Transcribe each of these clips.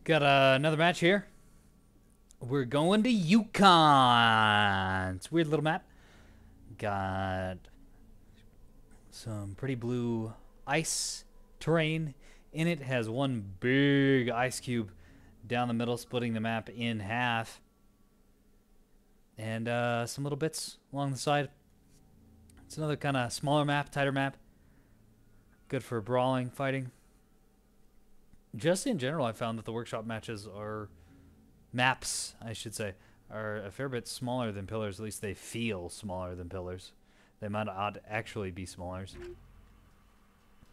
Got another match here. We're going to Yukon. It's a weird little map. Got some pretty blue ice terrain in it. Has one big ice cube down the middle, splitting the map in half. And some little bits along the side. It's another kind of smaller map, tighter map. Good for brawling, fighting. Just in general, I found that the workshop maps, I should say, are a fair bit smaller than pillars. At least they feel smaller than pillars. They might not actually be smaller.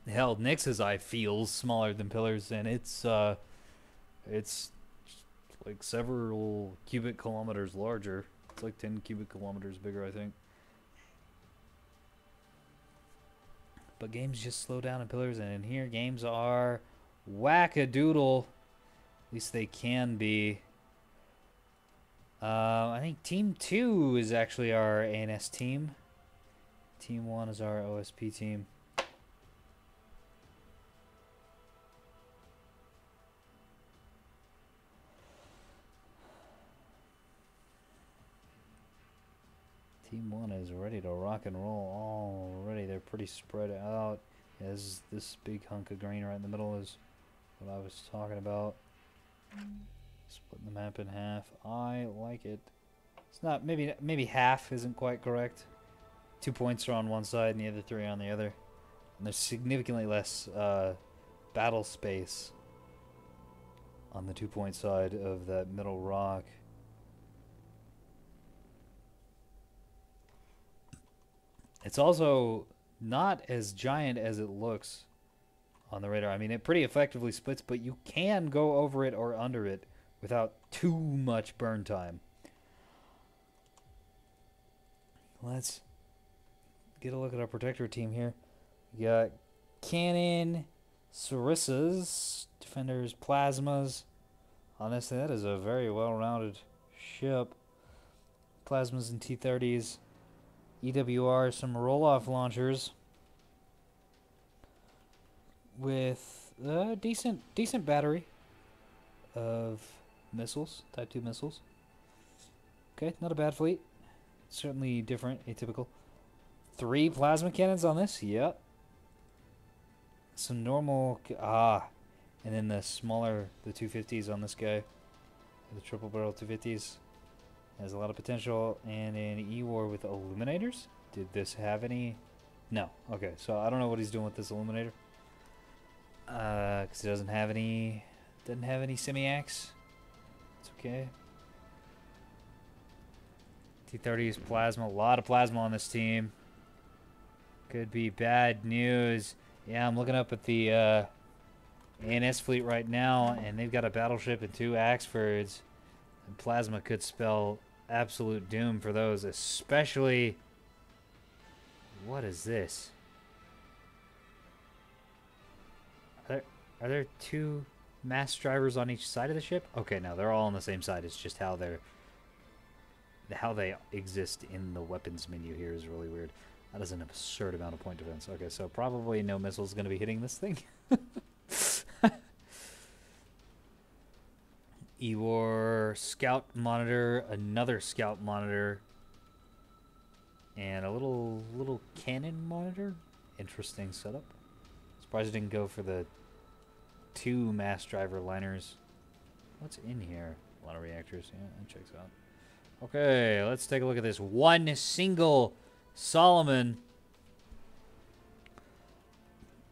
Hell, Nyx's eye feels smaller than pillars, and it's like several cubic kilometers larger. It's like 10 cubic kilometers bigger, I think. But games just slow down in pillars, and in here games are wackadoodle. At least they can be. I think Team 2 is actually our ANS team. Team 1 is our OSP team. Team 1 is ready to rock and roll already. They're pretty spread out. Yeah, this big hunk of green right in the middle is what I was talking about. Splitting the map in half. I like it. It's not, maybe half isn't quite correct. 2 points are on one side and the other 3 on the other. And there's significantly less battle space on the 2-point side of that middle rock. It's also not as giant as it looks on the radar. I mean, it pretty effectively splits, but you can go over it or under it without too much burn time. Let's get a look at our protector team here. We got cannon, sarissas, defenders, plasmas. Honestly, that is a very well-rounded ship. Plasmas and T-30s. EWR, some roll-off launchers with a decent battery of missiles, Type 2 missiles. Okay, not a bad fleet. Certainly different, atypical. 3 plasma cannons on this, yep. Some normal, and then the smaller, the 250s on this guy. The triple barrel 250s. Has a lot of potential, and an E-War with illuminators. Did this have any? No. Okay, so I don't know what he's doing with this illuminator. Because it doesn't have any semi-ax. It's okay. T-30s, plasma. A lot of plasma on this team. Could be bad news. Yeah, I'm looking up at the ANS fleet right now, and they've got a battleship and 2 Axfords. And plasma could spell absolute doom for those, especially... What is this? Are there 2 mass drivers on each side of the ship? Okay, no, they're all on the same side. It's just how they exist in the weapons menu here is really weird. That is an absurd amount of point defense. Okay, so probably no missile is going to be hitting this thing. E-War scout monitor, another scout monitor, and a little cannon monitor. Interesting setup. Surprised it didn't go for the 2 mass driver liners. What's in here? A lot of reactors. Yeah, that checks out. Okay, let's take a look at this. One single Solomon.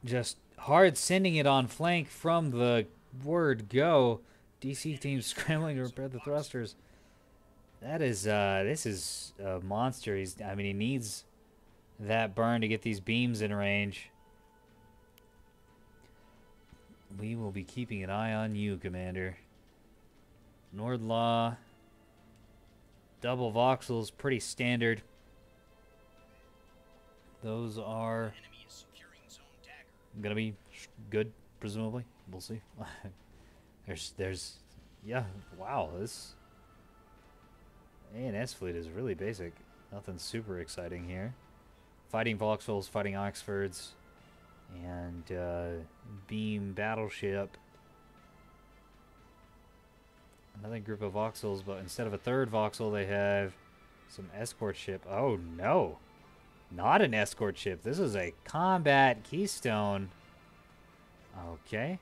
Just hard sending it on flank from the word go. DC team scrambling to repair the thrusters. That is, this is a monster. He needs that burn to get these beams in range. We will be keeping an eye on you, Commander. Nordlaw. Double voxels, pretty standard. Those are gonna be good, presumably. We'll see. Yeah, wow, this ANS fleet is really basic. Nothing super exciting here. Fighting Vauxhalls, fighting Oxfords, and beam battleship. Another group of voxels, but instead of a third voxel, they have some escort ship. Oh no, not an escort ship. This is a combat keystone. Okay.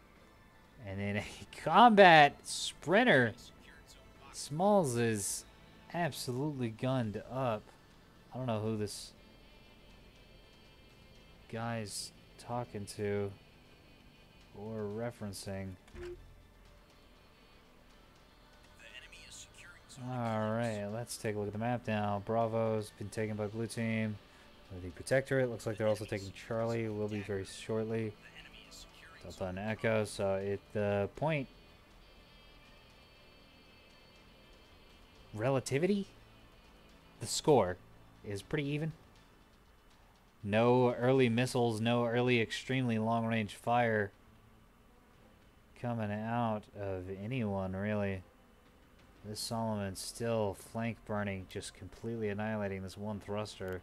And then a combat sprinter. Smalls is absolutely gunned up. I don't know who this guy's talking to or referencing. Alright, let's take a look at the map now. Bravo's been taken by blue team. The Protectorate looks like they're also taking Charlie. Will be very shortly. Delta and Echo. So at the point relativity, the score is pretty even. No early missiles, no early extremely long range fire coming out of anyone really. This Solomon's still flank burning, just completely annihilating this one thruster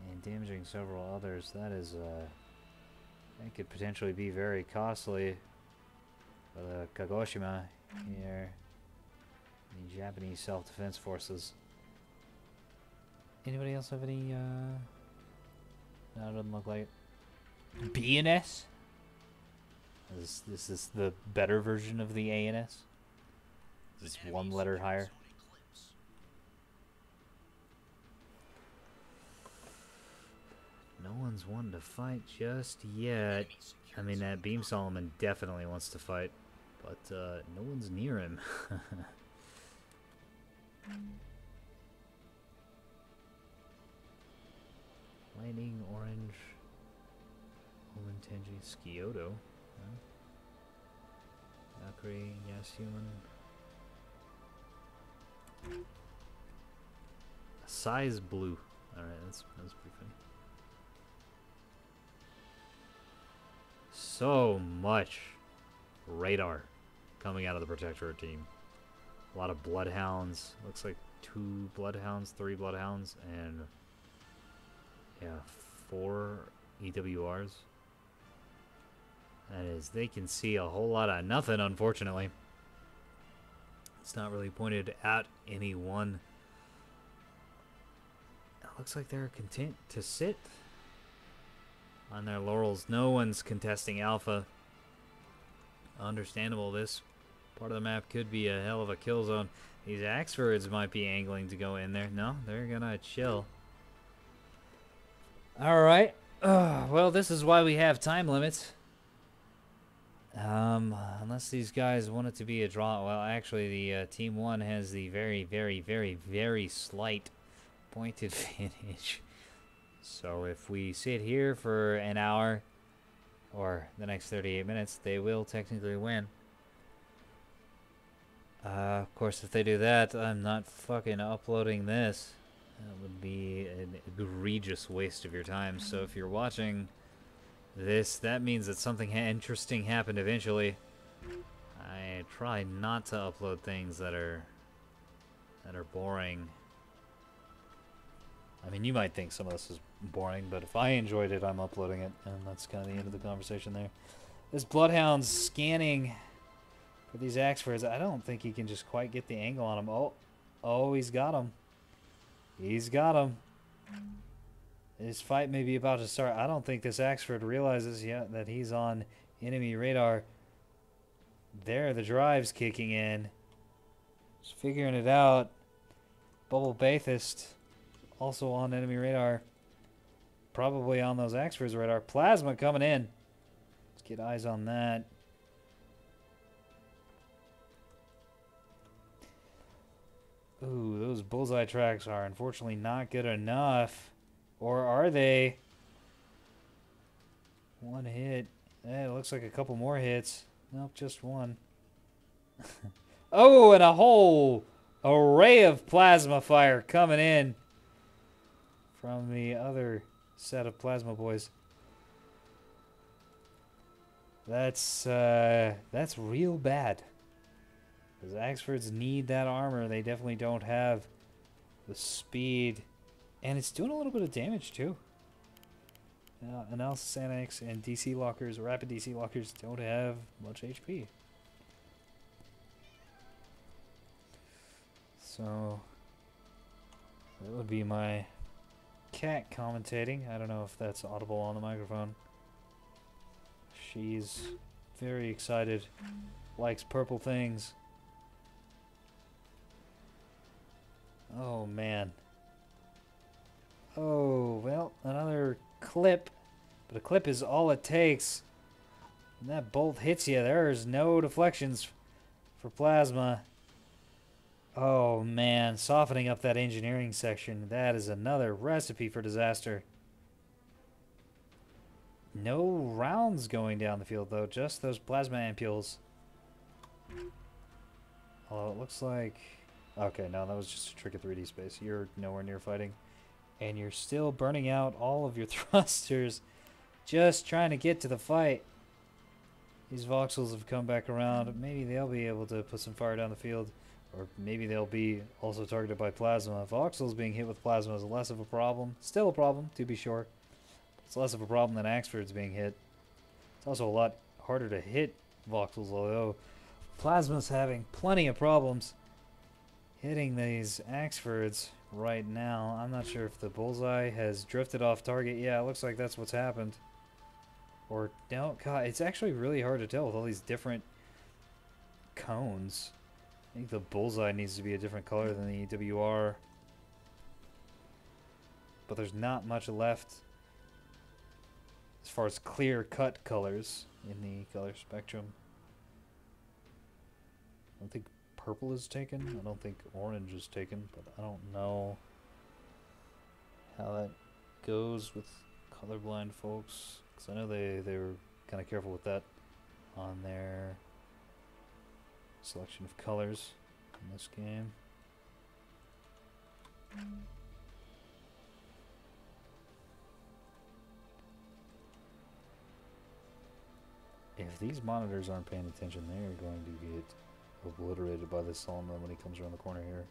and damaging several others. That is that could potentially be very costly for the Kagoshima here. The Japanese self-defense forces. Anybody else have any no, it doesn't look like it. BNS? Is this the better version of the ANS? Is this one letter higher? No one's wanting to fight just yet. I mean, that Beam Solomon definitely wants to fight, but no one's near him. Lightning, Orange, Omen, Tenji, Skioto, Yakuri, Yasuman. Size blue. Alright, that's pretty funny. So much radar coming out of the Protectorate team. A lot of Bloodhounds. Looks like 2 Bloodhounds, 3 Bloodhounds, and yeah, 4 EWRs. That is, they can see a whole lot of nothing, unfortunately. It's not really pointed at anyone. It looks like they're content to sit on their laurels. No one's contesting Alpha. Understandable, this part of the map could be a hell of a kill zone. These Axfords might be angling to go in there. No, they're gonna chill. Alright. Well, this is why we have time limits. Unless these guys want it to be a draw. Well, actually, the Team 1 has the very, very, very, very slight point advantage. So if we sit here for an hour or the next 38 minutes, they will technically win. Of course, if they do that, I'm not fucking uploading this. That would be an egregious waste of your time. So if you're watching this, that means that something interesting happened eventually. I try not to upload things that are boring. I mean, you might think some of this is boring, but if I enjoyed it, I'm uploading it, and that's kind of the end of the conversation there. This Bloodhound's scanning for these Axfords. I don't think he can just quite get the angle on him. Oh, he's got him. He's got him. This fight may be about to start. I don't think this Axford realizes yet that he's on enemy radar. There, the drive's kicking in. Just figuring it out. Bubble Bathist also on enemy radar. Probably on those Axfords radar. Plasma coming in. Let's get eyes on that. Ooh, those bullseye tracks are unfortunately not good enough. Or are they? One hit. It looks like a couple more hits. Nope, just one. Oh, and a whole array of plasma fire coming in from the other set of plasma boys. That's real bad. Because Axfords need that armor. They definitely don't have the speed. And it's doing a little bit of damage, too. Analysis Annex and DC lockers, rapid DC lockers, don't have much HP. So that would be my cat commentating. I don't know if that's audible on the microphone. She's very excited, likes purple things. Oh man. Oh, well, another clip. But a clip is all it takes. And that bolt hits you. There's no deflections for plasma. Oh man, softening up that engineering section. That is another recipe for disaster. No rounds going down the field though, just those plasma ampules. Although it looks like... Okay, no, that was just a trick of 3D space. You're nowhere near fighting. And you're still burning out all of your thrusters just trying to get to the fight. These voxels have come back around. Maybe they'll be able to put some fire down the field. Or maybe they'll be also targeted by plasma. Voxels being hit with plasma is less of a problem. Still a problem, to be sure. It's less of a problem than Axfords being hit. It's also a lot harder to hit voxels, although plasma's having plenty of problems hitting these Axfords right now. I'm not sure if the bullseye has drifted off target. Yeah, it looks like that's what's happened. Or, no, God, it's actually really hard to tell with all these different cones. I think the bullseye needs to be a different color than the EWR. But there's not much left as far as clear-cut colors in the color spectrum. I don't think purple is taken. I don't think orange is taken, but I don't know how that goes with colorblind folks. Because I know they were kind of careful with that on their selection of colors in this game. If these monitors aren't paying attention, they're going to get obliterated by this Solomon when he comes around the corner here.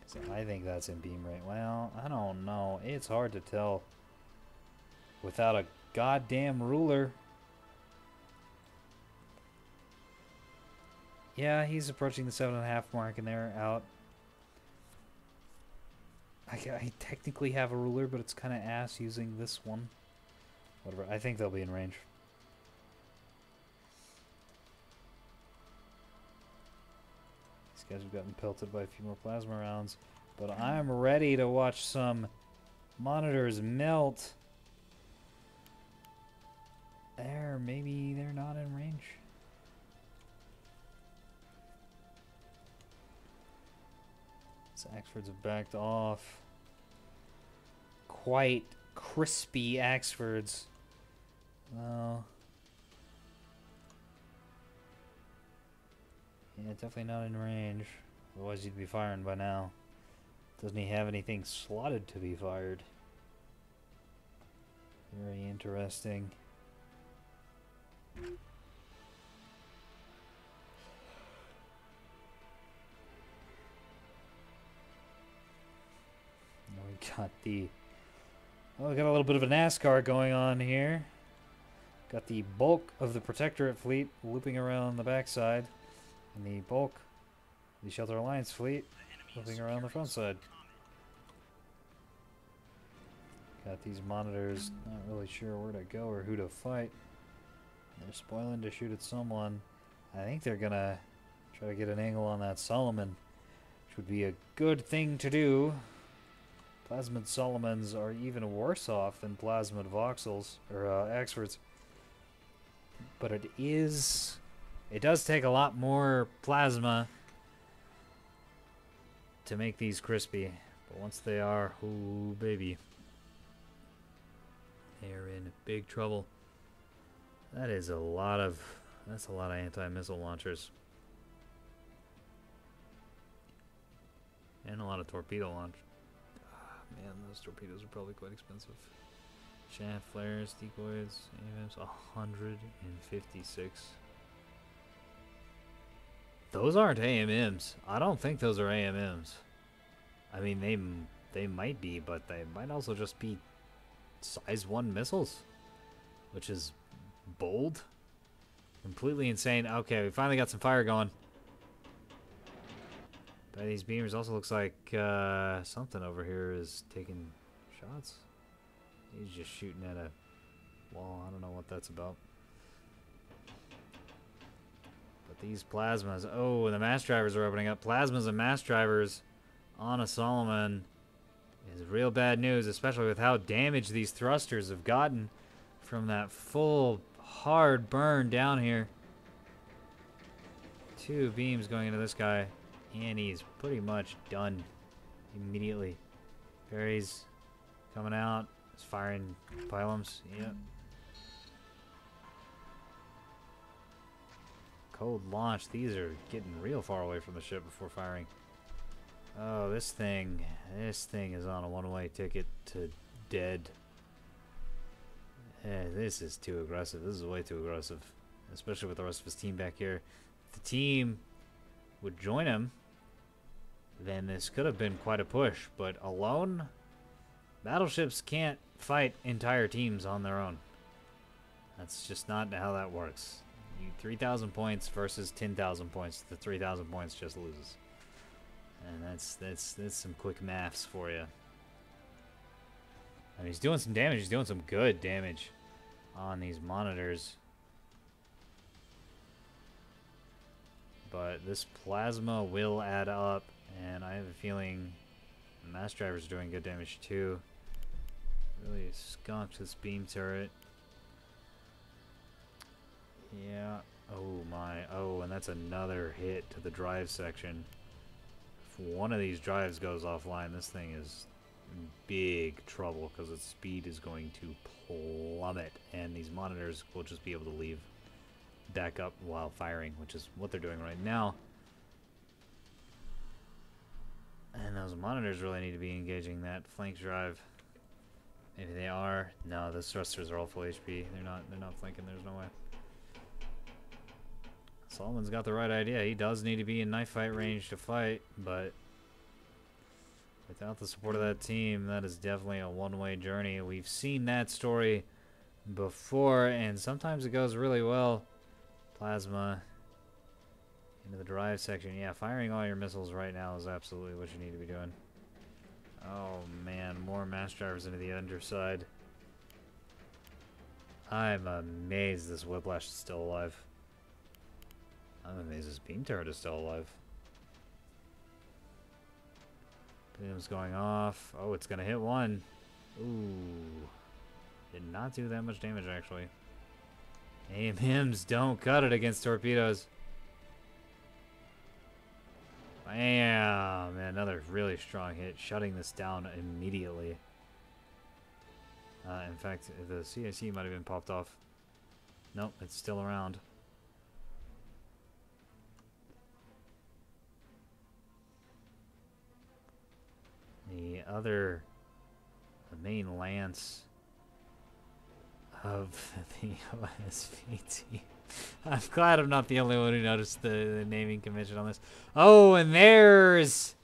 So I think that's in beam rate. Well, I don't know. It's hard to tell without a goddamn ruler. Yeah, he's approaching the 7.5 mark and they're out. I technically have a ruler, but it's kind of ass using this one. Whatever. I think they'll be in range. These guys have gotten pelted by a few more plasma rounds, but I'm ready to watch some monitors melt. There, maybe they're not in range. So Axfords have backed off. Quite crispy Axfords. Well, yeah, definitely not in range. Otherwise you'd be firing by now. Doesn't he have anything slotted to be fired? Very interesting. We got the... Oh, we got a little bit of a NASCAR going on here. Got the bulk of the Protectorate fleet looping around the backside. And the bulk of the Shelter Alliance fleet looping around the front side. Got these monitors, not really sure where to go or who to fight. They're spoiling to shoot at someone. I think they're gonna try to get an angle on that Solomon, which would be a good thing to do. Plasmid Solomons are even worse off than plasmid voxels, or Axfords. But it does take a lot more plasma to make these crispy. But once they are, ooh baby, they're in big trouble. That's a lot of anti-missile launchers. And a lot of torpedo launch. Man, those torpedoes are probably quite expensive. Shaft flares, decoys, AMMs, 156. Those aren't AMMs. I don't think those are AMMs. I mean, they might be, but they might also just be size 1 missiles, which is bold. Completely insane. Okay, we finally got some fire going. By these beamers, also looks like something over here is taking shots. He's just shooting at a wall. I don't know what that's about. But these plasmas. Oh, the mass drivers are opening up. Plasmas and mass drivers on a Solomon is real bad news, especially with how damaged these thrusters have gotten from that full hard burn down here. 2 beams going into this guy, and he's pretty much done immediately. Ferries coming out. He's firing pylons. Yep. Cold launch. These are getting real far away from the ship before firing. Oh, this thing is on a one-way ticket to dead. Yeah, this is too aggressive. This is way too aggressive, especially with the rest of his team back here. If the team would join him, then this could have been quite a push. But alone, battleships can't fight entire teams on their own. That's just not how that works. You 3,000 points versus 10,000 points. The 3,000 points just loses. And that's some quick maths for you. I mean, he's doing some damage. He's doing some good damage on these monitors. But this plasma will add up, and I have a feeling the mass driver's doing good damage too. Really skunked this beam turret. Yeah. Oh my. Oh, and that's another hit to the drive section. If one of these drives goes offline, this thing is in big trouble because its speed is going to plummet, and these monitors will just be able to leave back up while firing, which is what they're doing right now. And those monitors really need to be engaging that flank drive. Maybe they are. No, the thrusters are all full HP. They're not flanking. There's no way. Solomon's got the right idea. He does need to be in knife fight range to fight, but without the support of that team, that is definitely a one-way journey. We've seen that story before, and sometimes it goes really well. Plasma into the drive section. Yeah, firing all your missiles right now is absolutely what you need to be doing. Oh man, more mass drivers into the underside. I'm amazed this Whiplash is still alive. I'm amazed this beam turret is still alive. Boom's going off. Oh, it's gonna hit one. Ooh. Did not do that much damage actually. AMMs don't cut it against torpedoes. Bam! Another really strong hit, shutting this down immediately. In fact, the CIC might have been popped off. Nope, it's still around. The main lance of the OSVT. I'm glad I'm not the only one who noticed the naming convention on this. Oh, and there's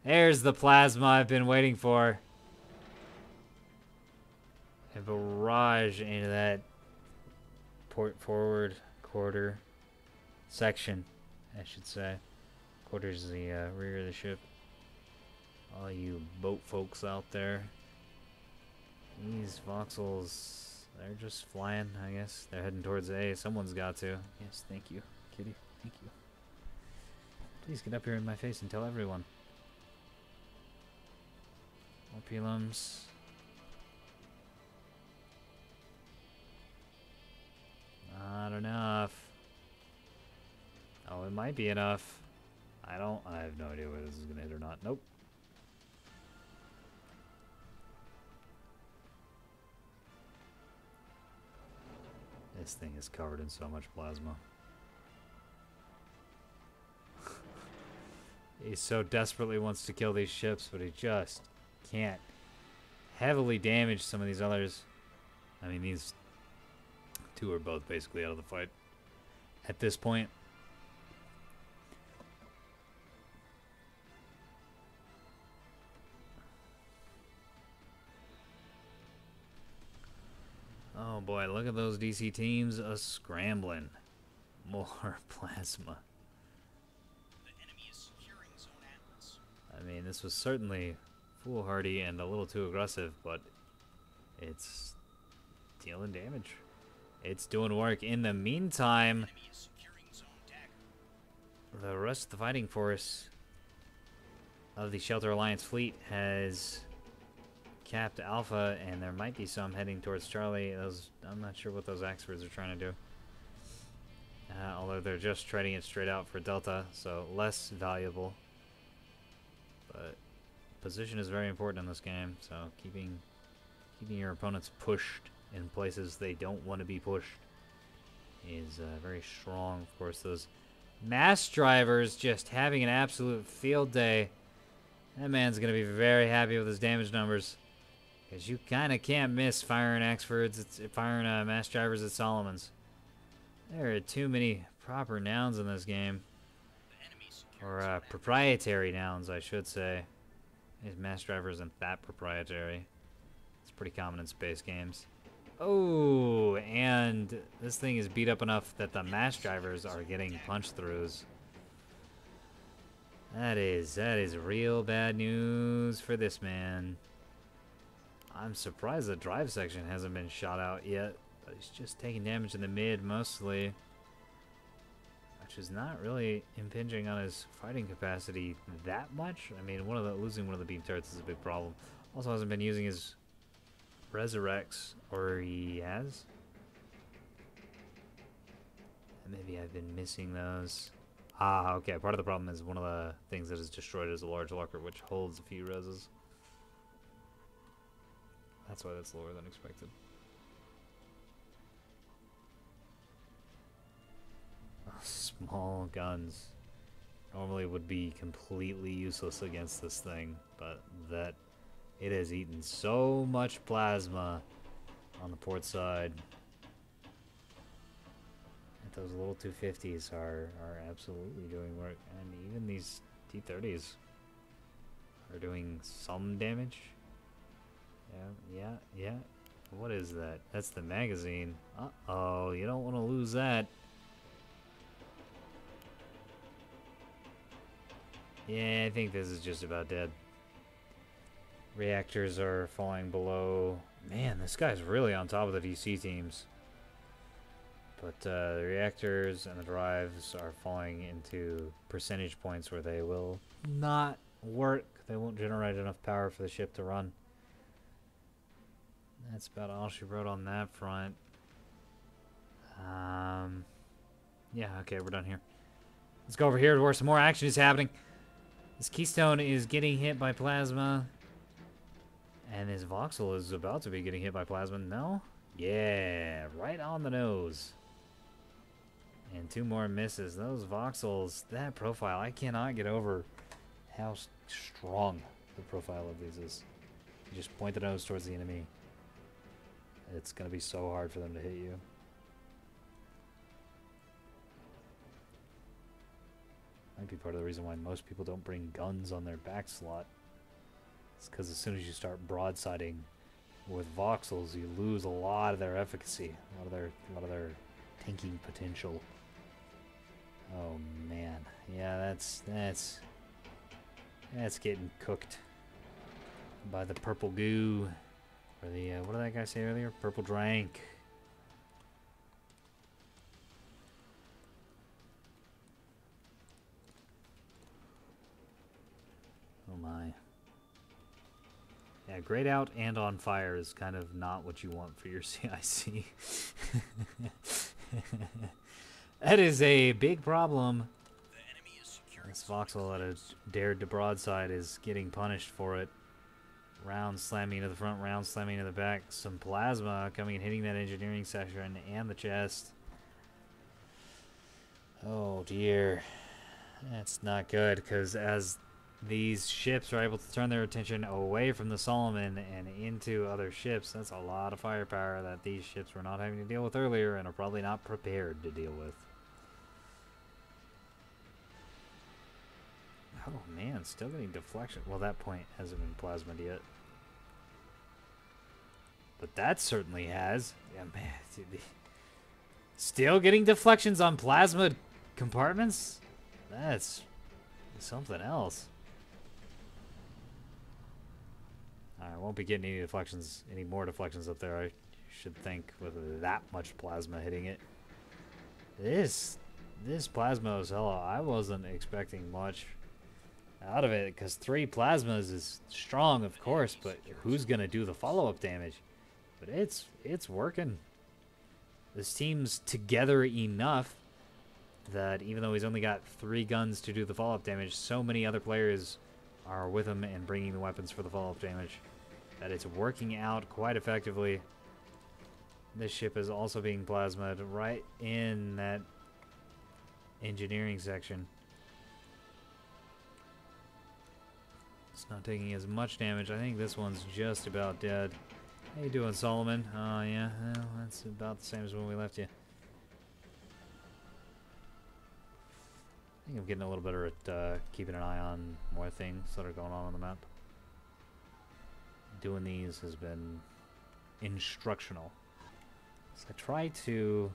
the plasma I've been waiting for. A barrage into that port forward quarter section, I should say. Quarter's the rear of the ship. All you boat folks out there. These voxels, they're just flying, I guess. They're heading towards A. Someone's got to. Yes, thank you, kitty. Thank you. Please get up here in my face and tell everyone. More pelums. Not enough. Oh, it might be enough. I have no idea whether this is gonna hit or not. Nope. This thing is covered in so much plasma. He so desperately wants to kill these ships, but he just can't. Heavily damage some of these others. I mean, these two are both basically out of the fight at this point. Oh boy, look at those DC teams scrambling. More plasma. The enemy is securing Zone Atlas. I mean, this was certainly foolhardy and a little too aggressive, but it's dealing damage. It's doing work. In the meantime, the rest of the fighting force of the Shelter Alliance fleet has capped Alpha, and there might be some heading towards Charlie. I'm not sure what those Axfords are trying to do. Although they're just trading it straight out for Delta, so less valuable. But position is very important in this game, so keeping your opponents pushed in places they don't want to be pushed is very strong. Of course, those mass drivers just having an absolute field day. That man's going to be very happy with his damage numbers, because you kind of can't miss firing Axfords, firing mass drivers at Solomon's. There are too many proper nouns in this game. Or proprietary nouns, I should say. These mass drivers isn't that proprietary. It's pretty common in space games. Oh, and this thing is beat up enough that the mass drivers are getting punch throughs. That is real bad news for this man. I'm surprised the drive section hasn't been shot out yet. But he's just taking damage in the mid mostly, which is not really impinging on his fighting capacity that much. I mean, losing one of the beam turrets is a big problem. Also hasn't been using his resurrects, or he has. Maybe I've been missing those. Ah, okay. Part of the problem is one of the things that is destroyed is a large locker, which holds a few reses. That's why that's lower than expected. Small guns normally would be completely useless against this thing, but that it has eaten so much plasma on the port side. Those little 250s are absolutely doing work, and even these T-30s are doing some damage. Yeah. What is that? That's the magazine. Uh-oh, you don't want to lose that. Yeah, I think this is just about dead. Reactors are falling below. Man, this guy's really on top of the DC teams. But the reactors and the drives are falling into percentage points where they will not work. They won't generate enough power for the ship to run. That's about all she wrote on that front. Yeah, okay, we're done here. Let's go over here where some more action is happening. This Keystone is getting hit by plasma. And this Voxel is about to be getting hit by plasma. No? Yeah, right on the nose. And two more misses. Those Voxels, that profile, I cannot get over how strong the profile of these is. You just point the nose towards the enemy. It's going to be so hard for them to hit you. Might be part of the reason why most people don't bring guns on their back slot. It's because as soon as you start broadsiding with Voxels, you lose a lot of their efficacy, a lot of their tanking potential. Oh man, yeah, that's getting cooked by the purple goo, or the what did that guy say earlier? Purple drank. Oh my. Yeah, grayed out and on fire is kind of not what you want for your CIC. That is a big problem. This Voxel that has dared to broadside is getting punished for it. Round slamming into the front, round slamming into the back. Some plasma coming and hitting that engineering section and the chest. Oh dear. That's not good, because as these ships are able to turn their attention away from the Solomon and into other ships, that's a lot of firepower that these ships were not having to deal with earlier and are probably not prepared to deal with. Oh man, still getting deflection. Well, that point hasn't been plasmid yet. But that certainly has. Yeah, man. Dude, still getting deflections on plasmid compartments? That's something else. I won't be getting any deflections, any more deflections up there, I should think, with that much plasma hitting it. This plasma Ocello, I wasn't expecting much out of it, because 3 plasmas is strong, of course, but who's going to do the follow-up damage? But it's working. This team's together enough that even though he's only got 3 guns to do the follow-up damage, so many other players are with him and bringing the weapons for the follow-up damage that it's working out quite effectively. This ship is also being plasmaed right in that engineering section. It's not taking as much damage. I think this one's just about dead. How you doing, Solomon? Oh, yeah, well, that's about the same as when we left you. I think I'm getting a little better at keeping an eye on more things that are going on the map. Doing these has been instructional. So I try to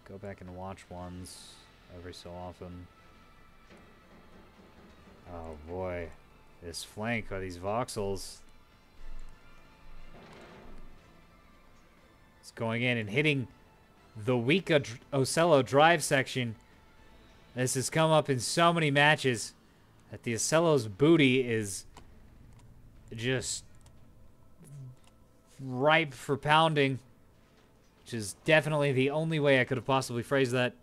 go back and watch ones every so often. Oh boy, this flank by these voxels. It's going in and hitting the weak Ocello drive section. This has come up in so many matches that the Ocello's booty is just ripe for pounding, which is definitely the only way I could have possibly phrased that.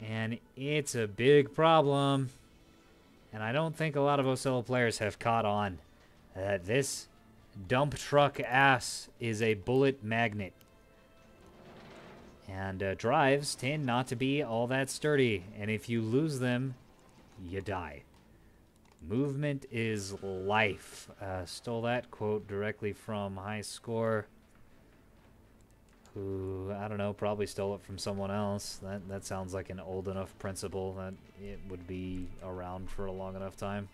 And it's a big problem. And I don't think a lot of Ocello players have caught on that this dump truck ass is a bullet magnet. And drives tend not to be all that sturdy. And if you lose them, you die. Movement is life. Stole that quote directly from High Score, who, I don't know, probably stole it from someone else. That sounds like an old enough principle that it would be around for a long enough time.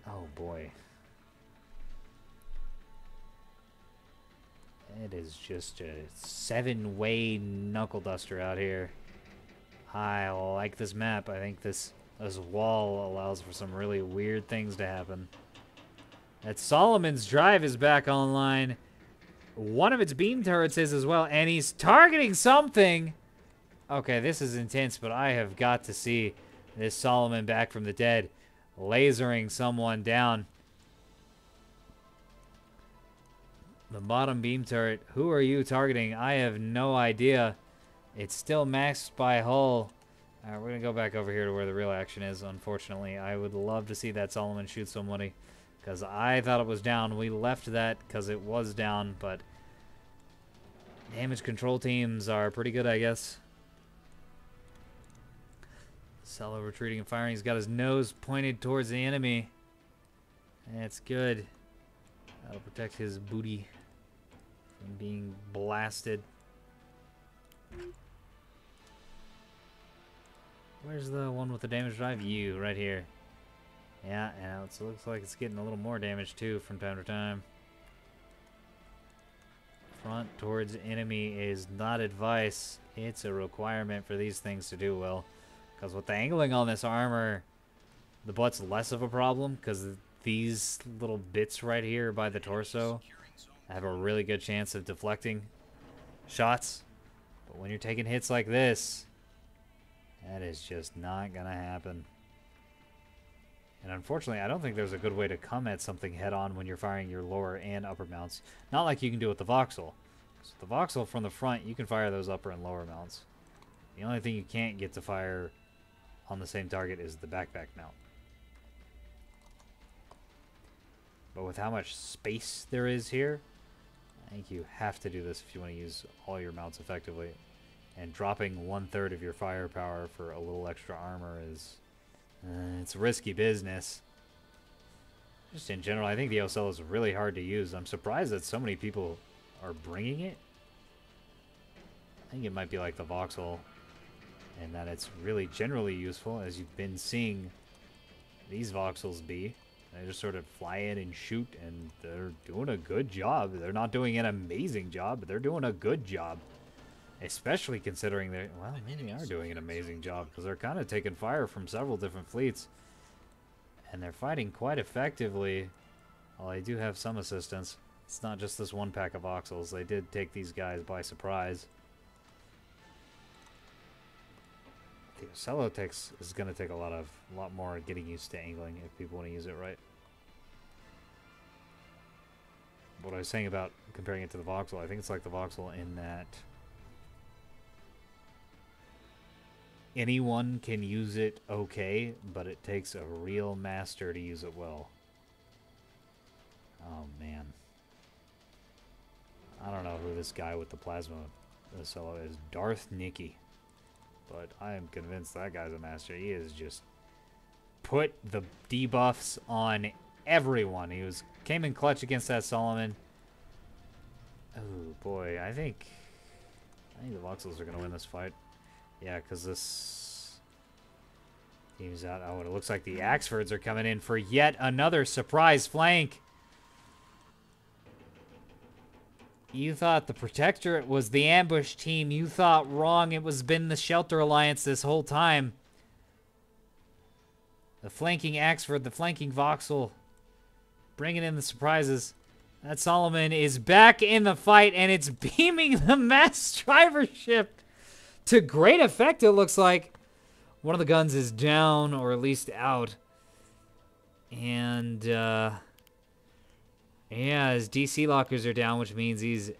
Oh boy. It is just a 7-way knuckle duster out here. I like this map. I think this wall allows for some really weird things to happen. That Solomon's drive is back online. One of its beam turrets is as well, and he's targeting something. Okay, this is intense, but I have got to see this Solomon back from the dead lasering someone down. The bottom beam turret. Who are you targeting? I have no idea. It's still maxed by hull. Alright, we're going to go back over here to where the real action is, unfortunately. I would love to see that Solomon shoot somebody, because I thought it was down. We left that because it was down, but damage control teams are pretty good, I guess. Cello retreating and firing. He's got his nose pointed towards the enemy. That's good. That'll protect his booty from being blasted. Where's the one with the damage drive? You, right here. Yeah, and it looks like it's getting a little more damage too from time to time. Front towards enemy is not advice. It's a requirement for these things to do well. Because with the angling on this armor, the butt's less of a problem, because these little bits right here by the torso have a really good chance of deflecting shots. But when you're taking hits like this, that is just not going to happen. And unfortunately, I don't think there's a good way to come at something head-on when you're firing your lower and upper mounts. Not like you can do with the voxel. So the voxel from the front, you can fire those upper and lower mounts. The only thing you can't get to fire on the same target is the backpack mount. But with how much space there is here, I think you have to do this if you want to use all your mounts effectively. And dropping 1/3 of your firepower for a little extra armor is... it's risky business. Just in general, I think the Ocello is really hard to use. I'm surprised that so many people are bringing it. I think it might be like the voxel, and that it's really generally useful, as you've been seeing these voxels be. They just sort of fly in and shoot, and they're doing a good job. They're not doing an amazing job, but they're doing a good job. Especially considering they, well, maybe are doing an amazing job because they're kind of taking fire from several different fleets. And they're fighting quite effectively. Well, they do have some assistance. It's not just this one pack of voxels. They did take these guys by surprise. The Ocello is going to take a lot more getting used to angling if people want to use it right. What I was saying about comparing it to the voxel, I think it's like the voxel in that anyone can use it okay, but it takes a real master to use it well. Oh, man. I don't know who this guy with the plasma Ocello is. Darth Nicky. But I am convinced that guy's a master. He has just put the debuffs on everyone. Came in clutch against that Solomon. Oh, boy. I think the voxels are going to win this fight. Yeah, because this team's out. Oh, and it looks like the Axfords are coming in for yet another surprise flank. You thought the Protectorate was the ambush team. You thought wrong. It was been the Shelter Alliance this whole time. The flanking Axford, the flanking Voxel, bringing in the surprises. That Solomon is back in the fight, and it's beaming the mass driver ship. To great effect, it looks like. One of the guns is down, or at least out. And, yeah, his DC lockers are down, which means he's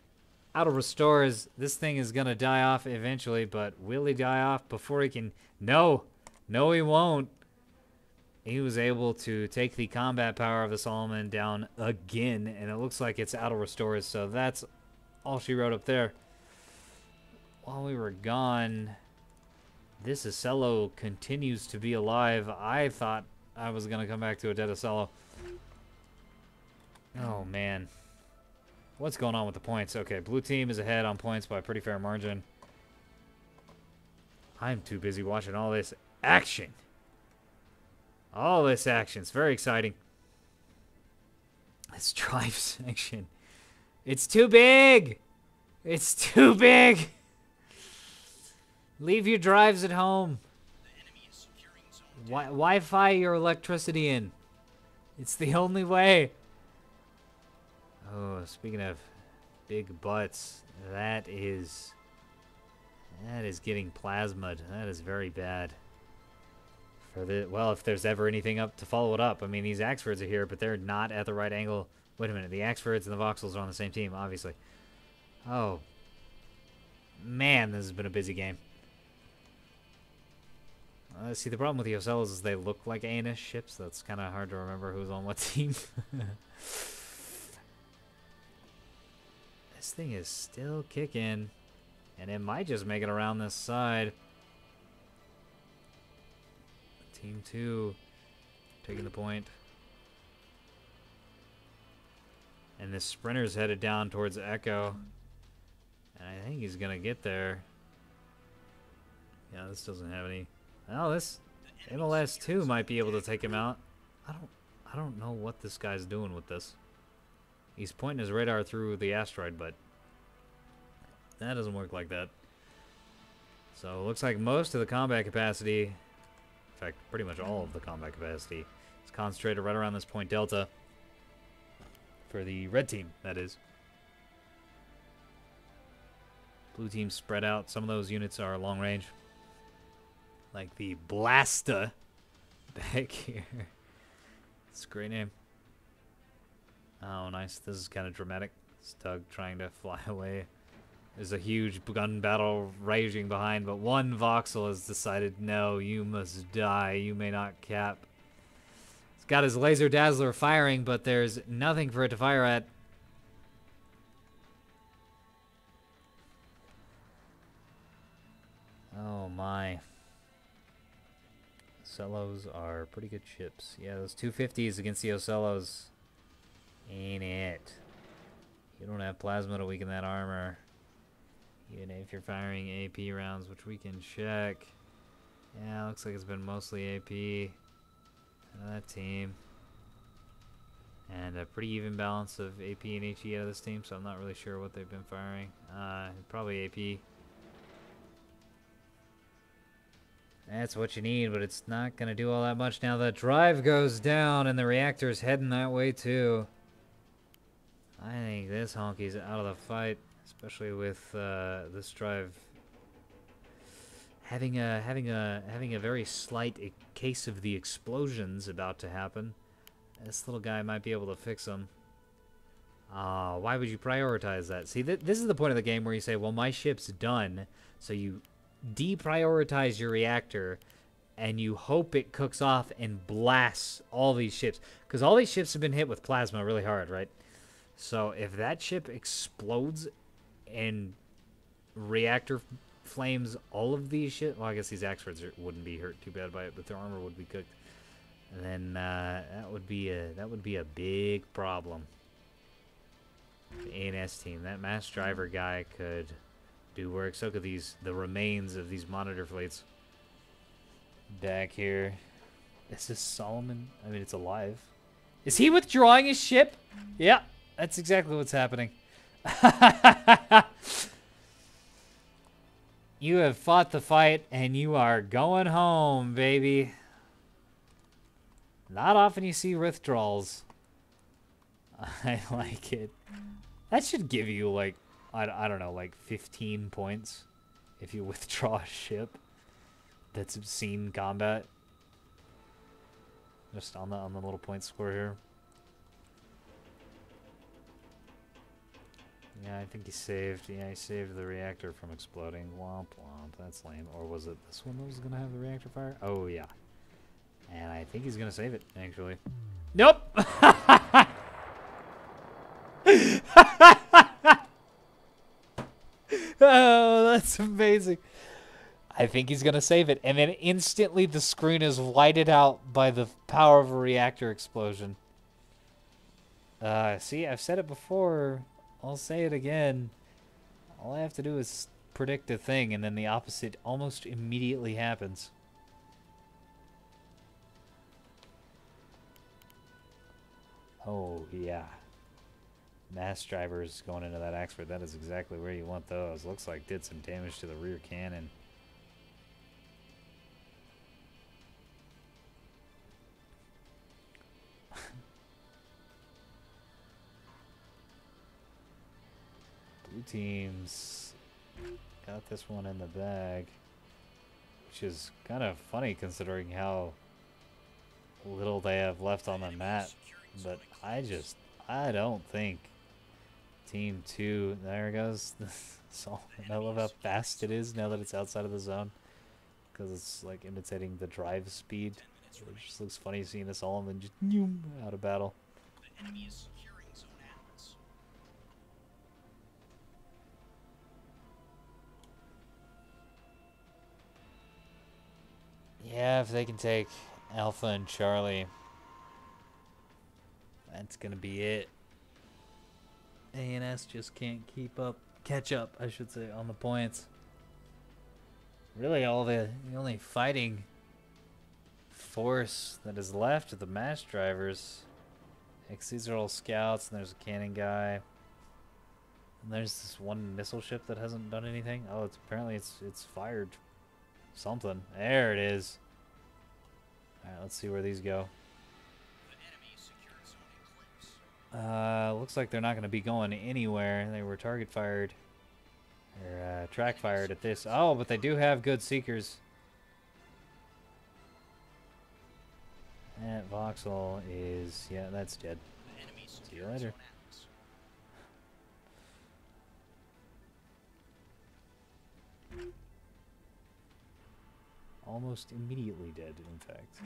out of restores. This thing is going to die off eventually, but will he die off before he can? No, he won't. He was able to take the combat power of the Solomon down again, and it looks like it's out of restores, so that's all she wrote up there. While we were gone, this Ocello continues to be alive. I thought I was going to come back to a dead Ocello. Oh, man. What's going on with the points? Okay, blue team is ahead on points by a pretty fair margin. I'm too busy watching all this action. All this action. It's very exciting. This drive section. It's too big. It's too big. Leave your drives at home. Wi-Fi your electricity in. It's the only way. Oh, speaking of big butts, that is getting plasmid. That is very bad. Well, if there's ever anything up to follow it up. I mean, these Axfords are here, but they're not at the right angle. Wait a minute. The Axfords and the Voxels are on the same team, obviously. Oh. Man, this has been a busy game. See, the problem with the Ocellos is they look like ANS ships. That's kind of hard to remember who's on what team. This thing is still kicking, and it might just make it around this side. Team 2 taking the point. And this sprinter's headed down towards Echo. And I think he's going to get there. Yeah, this doesn't have any... Oh, this MLS 2 might be able to take him out. I don't know what this guy's doing with this. He's pointing his radar through the asteroid, but that doesn't work like that. So it looks like most of the combat capacity, in fact, pretty much all of the combat capacity, is concentrated right around this point delta. For the red team, that is. Blue team spread out. Some of those units are long range. Like the Blasta back here. It's a great name. Oh, nice. This is kind of dramatic. It's Doug trying to fly away. There's a huge gun battle raging behind, but one Voxel has decided, no, you must die. You may not cap. He's got his laser dazzler firing, but there's nothing for it to fire at. Oh, my. Ocellos are pretty good ships. Yeah, those 250s against the Ocellos. Ain't it? You don't have plasma to weaken that armor. Even if you're firing AP rounds, which we can check. Yeah, looks like it's been mostly AP. That team. And a pretty even balance of AP and HE out of this team, so I'm not really sure what they've been firing. Probably AP. That's what you need, but it's not going to do all that much. Now the drive goes down, and the reactor's heading that way, too. I think this honky's out of the fight, especially with this drive having a very slight case of the explosions about to happen. This little guy might be able to fix them. Why would you prioritize that? See, this is the point of the game where you say, well, my ship's done, so you deprioritize your reactor, and you hope it cooks off and blasts all these ships. Because all these ships have been hit with plasma really hard, right? So if that ship explodes and reactor flames all of these ships... Well, I guess these Axfords wouldn't be hurt too bad by it, but their armor would be cooked. And then that would be a big problem. The A&S team. That mass driver guy could do work. So could the remains of these monitor fleets. Back here. Is this Solomon? I mean, it's alive. Is he withdrawing his ship? Yeah, that's exactly what's happening. You have fought the fight, and you are going home, baby. Not often you see withdrawals. I like it. That should give you, like, I don't know, like 15 points if you withdraw a ship that's seen combat. Just on the little point score here. Yeah, I think he saved. Yeah, he saved the reactor from exploding. Womp womp. That's lame. Or was it this one that was gonna have the reactor fire? Oh yeah. And I think he's gonna save it, actually. Nope. Oh, that's amazing. I think he's going to save it. And then instantly the screen is lighted out by the power of a reactor explosion. See, I've said it before. I'll say it again. All I have to do is predict a thing, and then the opposite almost immediately happens. Oh, yeah. Mass drivers going into that Axford. That is exactly where you want those. Looks like did some damage to the rear cannon. Blue teams got this one in the bag, which is kind of funny considering how little they have left on the map. But I don't think Team 2, there goes. I love how fast it is now that it's outside of the zone. Because it's like imitating the drive speed. It just looks funny seeing this all and then just out of battle. The enemy is securing zone Atlas. Yeah, if they can take Alpha and Charlie, that's gonna be it. A&S just can't catch up, I should say, on the points. Really, the only fighting force that is left are the mass drivers. These are all scouts, and there's a cannon guy. And there's this one missile ship that hasn't done anything. Oh, apparently it's fired something. There it is. Alright, let's see where these go. Looks like they're not going to be going anywhere. They were target fired. Or track fired at this. Oh, but they do have good seekers. That voxel is... yeah, that's dead. See you later. Almost immediately dead, in fact.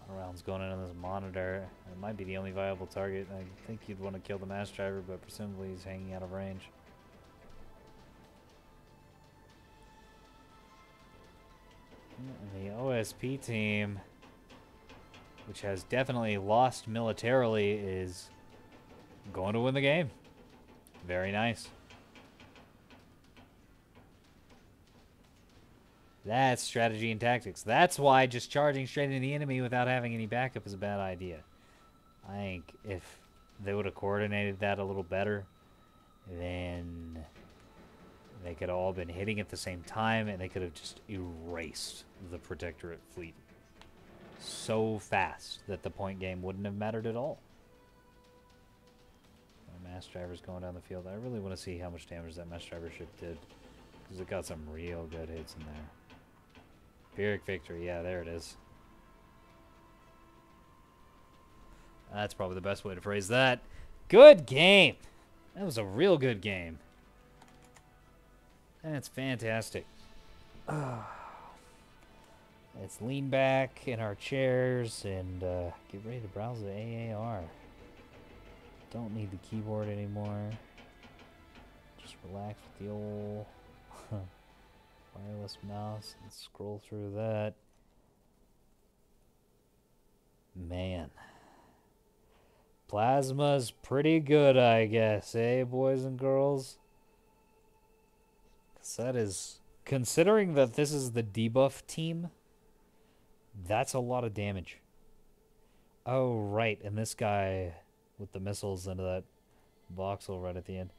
Rounds going in on this monitor. It might be the only viable target. I think you'd want to kill the mass driver, but presumably he's hanging out of range. And the OSP team, which has definitely lost militarily, is going to win the game. Very nice. That's strategy and tactics. That's why just charging straight into the enemy without having any backup is a bad idea. I think if they would have coordinated that a little better, then They could have all been hitting at the same time, and they could have just erased the Protectorate fleet so fast that the point game wouldn't have mattered at all. Our mass driver's going down the field. I really want to see how much damage that mass driver ship did, because it got some real good hits in there. Pyrrhic victory, yeah, there it is. That's probably the best way to phrase that. Good game! That was a real good game. That's fantastic. Let's lean back in our chairs and get ready to browse the AAR. Don't need the keyboard anymore. Just relax with the old wireless mouse and scroll through that. Man. Plasma's pretty good, I guess, eh, boys and girls? 'Cause that is... Considering that this is the debuff team, that's a lot of damage. Oh, right, and this guy with the missiles into that voxel right at the end.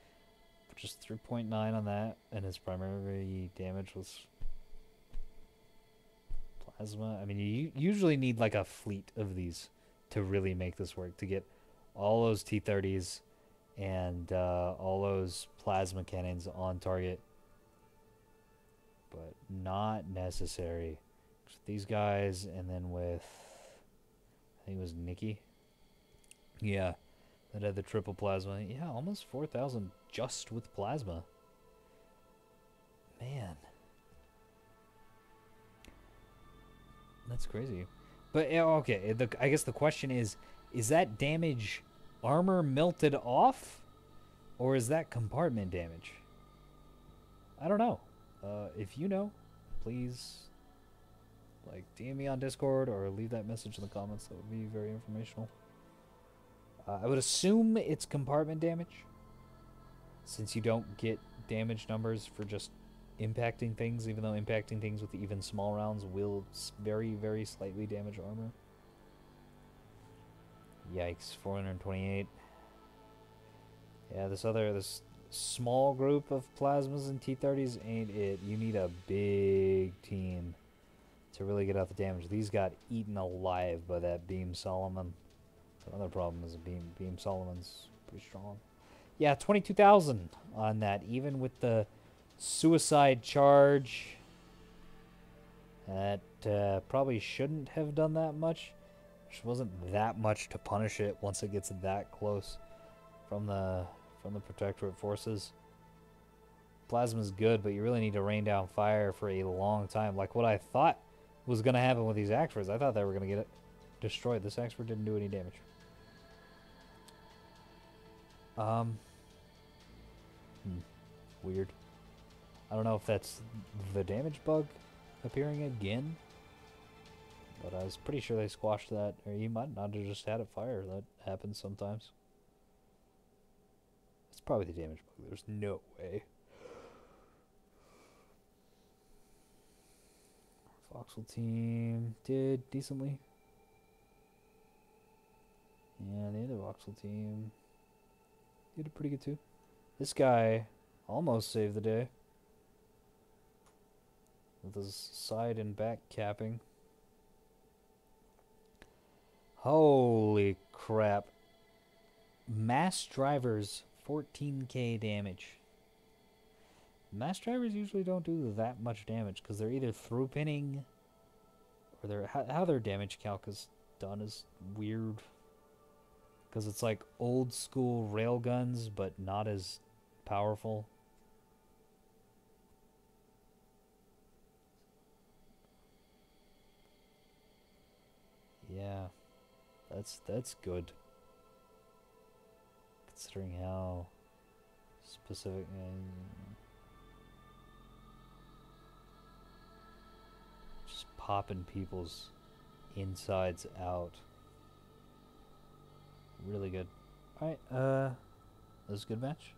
Just 3.9 on that, and his primary damage was plasma. I mean, you usually need like a fleet of these to really make this work, to get all those T-30s and all those plasma cannons on target. But not necessary. These guys, and then with, I think it was Nikki. Yeah, that had the triple plasma. Yeah, almost 4,000 just with plasma. Man. That's crazy. But, yeah, okay, I guess the question is that damage armor melted off? Or is that compartment damage? I don't know. If you know, please, like, DM me on Discord or leave that message in the comments. That would be very informational. I would assume it's compartment damage, since you don't get damage numbers for just impacting things, even though impacting things with even small rounds will very, very slightly damage armor. Yikes, 428. Yeah, this small group of plasmas and T-30s ain't it. You need a big team to really get out the damage. These got eaten alive by that Beam Solomon. Another problem is Beam Solomon's pretty strong. Yeah, 22,000 on that, even with the suicide charge. That probably shouldn't have done that much. There wasn't that much to punish it once it gets that close from the Protectorate forces. Plasma's good, but you really need to rain down fire for a long time. Like what I thought was going to happen with these Axfords. I thought they were going to get it destroyed. This Axford didn't do any damage. Weird. I don't know if that's the damage bug appearing again, but I was pretty sure they squashed that, or you might not have just had it fire. That happens sometimes. It's probably the damage bug. There's no way. Voxel team did decently. Yeah, the other Voxel team did pretty good too. This guy almost saved the day with his side and back capping. Holy crap. Mass drivers, 14k damage. Mass drivers usually don't do that much damage because they're either through pinning or how their damage calc is done is weird. Because it's like old school railguns, but not as powerful. Yeah, that's good. Considering how specific. Just popping people's insides out. Really good. Alright, that was a good match.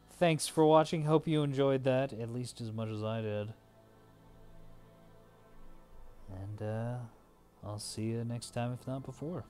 Thanks for watching. Hope you enjoyed that, at least as much as I did. And, I'll see you next time, if not before.